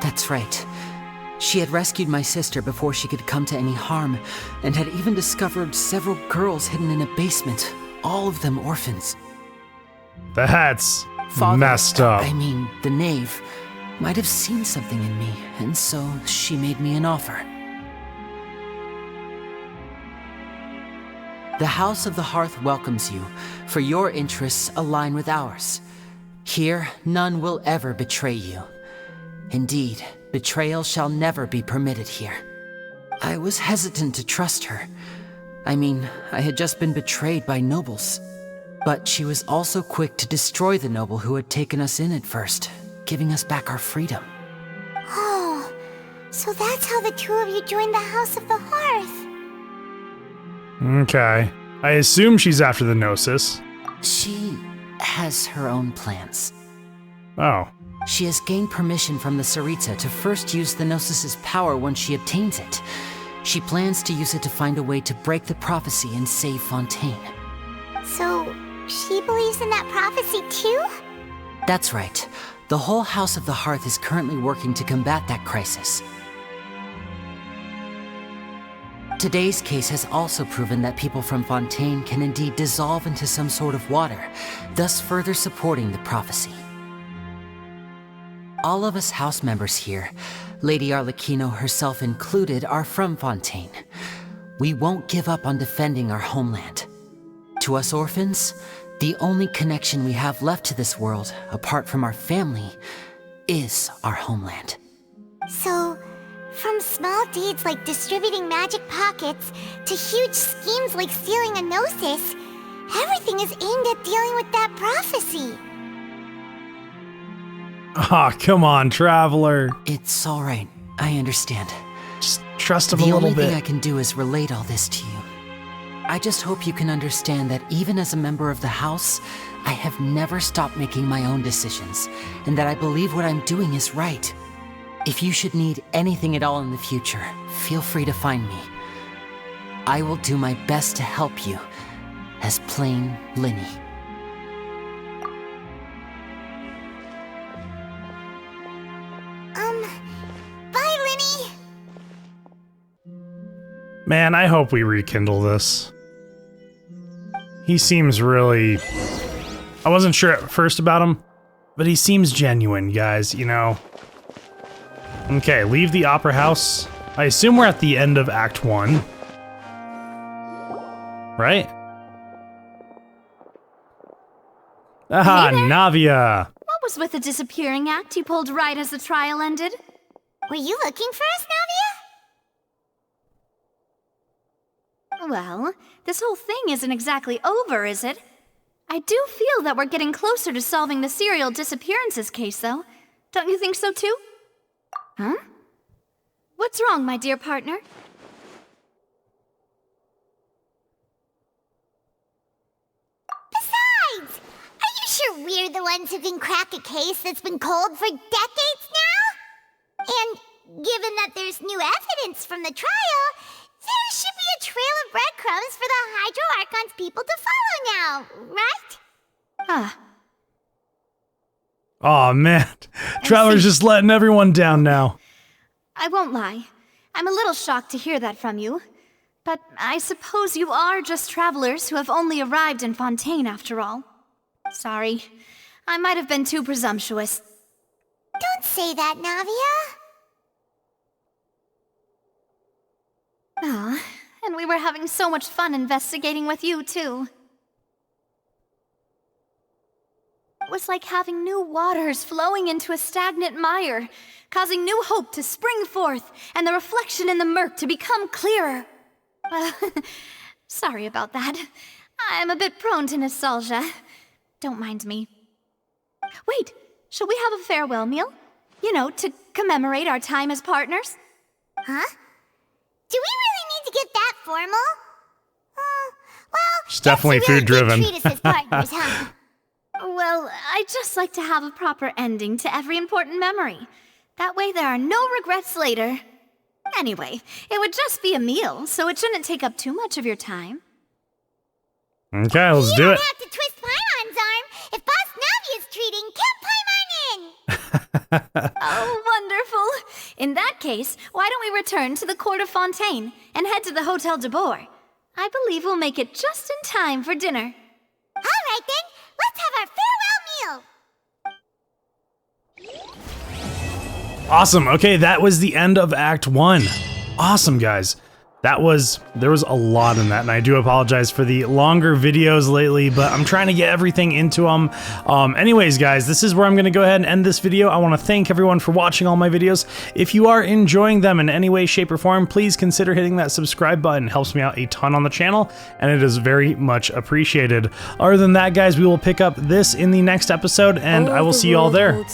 That's right. She had rescued my sister before she could come to any harm, and had even discovered several girls hidden in a basement, all of them orphans. That's Father, messed up. I mean, the knave might have seen something in me, and so she made me an offer. The House of the Hearth welcomes you, for your interests align with ours. Here, none will ever betray you. Indeed, betrayal shall never be permitted here. I was hesitant to trust her. I mean, I had just been betrayed by nobles. But she was also quick to destroy the noble who had taken us in at first, giving us back our freedom. Oh, so that's how the two of you joined the House of the Hearth. Okay. I assume she's after the Gnosis. She has her own plans. Oh. She has gained permission from the Tsaritsa to first use the Gnosis's power once she obtains it. She plans to use it to find a way to break the prophecy and save Fontaine. So, she believes in that prophecy too? That's right. The whole House of the Hearth is currently working to combat that crisis. Today's case has also proven that people from Fontaine can indeed dissolve into some sort of water, thus further supporting the prophecy. All of us house members here, Lady Arlecchino herself included, are from Fontaine. We won't give up on defending our homeland. To us orphans, the only connection we have left to this world, apart from our family, is our homeland. So, from small deeds like distributing magic pockets to huge schemes like stealing a Gnosis, everything is aimed at dealing with that prophecy. Ah, come on, Traveler. It's all right. I understand. Just trust him a little bit. The only thing I can do is relate all this to you. I just hope you can understand that even as a member of the House, I have never stopped making my own decisions, and that I believe what I'm doing is right. If you should need anything at all in the future, feel free to find me. I will do my best to help you, as plain Lyney. Man, I hope we rekindle this. He seems really... I wasn't sure at first about him, but he seems genuine, guys, you know. Okay, leave the Opera House. I assume we're at the end of Act 1. Right? Aha, Navia! What was with the disappearing act you pulled right as the trial ended? Were you looking for us, Navia? Well, this whole thing isn't exactly over, is it? I do feel that we're getting closer to solving the serial disappearances case, though. Don't you think so, too? Huh? What's wrong, my dear partner? Besides, are you sure we're the ones who can crack a case that's been cold for decades now? And given that there's new evidence from the trial, there should be a trail of breadcrumbs for the Hydro Archon's people to follow now, right? Ah. Aw, man. Traveler's just letting everyone down now. I won't lie. I'm a little shocked to hear that from you. But I suppose you are just travelers who have only arrived in Fontaine after all. Sorry. I might have been too presumptuous. Don't say that, Navia. Ah, and we were having so much fun investigating with you, too. It was like having new waters flowing into a stagnant mire, causing new hope to spring forth, and the reflection in the murk to become clearer. Sorry about that. I'm a bit prone to nostalgia. Don't mind me. Wait, shall we have a farewell meal? You know, to commemorate our time as partners? Huh? Do we really need to get that formal? Well, it's definitely food-driven. Treat us as partners, huh? Well, I'd just like to have a proper ending to every important memory. That way there are no regrets later. Anyway, it would just be a meal, so it shouldn't take up too much of your time. Okay, let's do it. You don't have to twist Paimon's arm. If Boss Navia's treating, count Paimon in! Oh, wonderful. In that case, why don't we return to the court of Fontaine and head to the Hotel de Boer? I believe we'll make it just in time for dinner. All right, then. Let's have our farewell meal. Awesome. Okay, that was the end of Act 1. Awesome, guys. There was a lot in that, and I do apologize for the longer videos lately, but I'm trying to get everything into them. Anyways, guys, this is where I'm going to go ahead and end this video. I want to thank everyone for watching all my videos. If you are enjoying them in any way, shape, or form, please consider hitting that subscribe button. It helps me out a ton on the channel, and it is very much appreciated. Other than that, guys, we will pick up this in the next episode, and I will see you all there.